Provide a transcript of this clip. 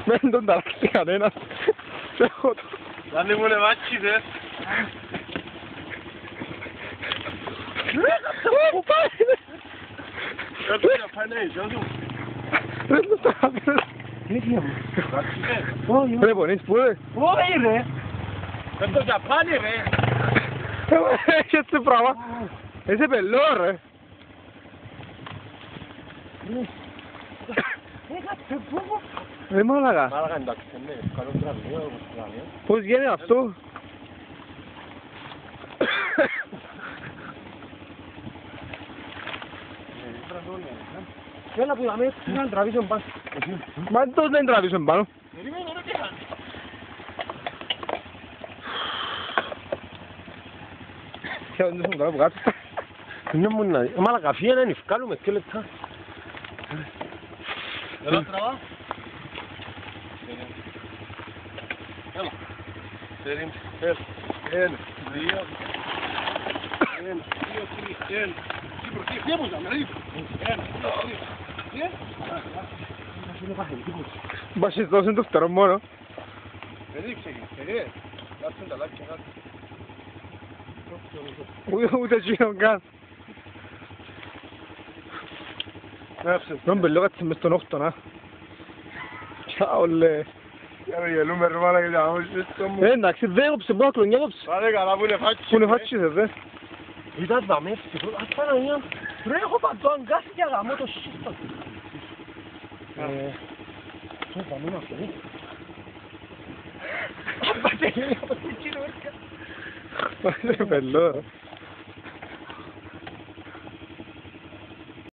Δεν τον ταράξει κανένας. Λάνι μου είναι μάτσιδες. Πού πάει! Δεν το διαφανέει, ζώσου. Δεν το τράβεις. Ίδια μου. Μάτσιδες. Ρε πονείς πού ρε. Όχι ρε. Δεν το διαφάνει ρε. Έχει έτσι πράγμα. Είσαι πελό ρε. Ρε μάλακα. Μάλακα εντάξει, ναι, καλό τραβείο, όπως τραβείο. Πώς γίνει αυτό. Έλα που είδαμε, να τραβήσω πάνω. Μα τόσο δεν τραβήσουν πάνω. Περιμένω ρε τι χάνει. Και δεν έχουν τώρα που κάτω. Είναι μου να δει. Μάλακα φύγε να νυφκάλουμε 2 λεπτά. Έλα τραβά. Έλα. Περίμενε. Ένα, δύο. Ένα, δύο, τρία. Ένα. Τι έπουσα, με ρίχνω. Ένα, δύο, τρία. Μπας δώσουν το φτερό μόνο. Ρίξε και. Κάτσε τα λάκια κάτω. Ούτε εκείνον καν. Τον πελό κάτσε μες στον όχτονα. Τσάω λέ. Άρα γελούμε ρε μάνα και τα μου. Εντάξει, δεν έκοψε, μπορεί να κλονιά έκοψε. Πάρε καλά που είναι φάτσι. Πού είναι φάτσισες δε. Ήταν δαμές και τώρα, ας Παναγία. Ρε έχω παντού αγκάσει και αγαμώ το σύστο. Τι θα μείνω αυτό, Ρε πελό ρε.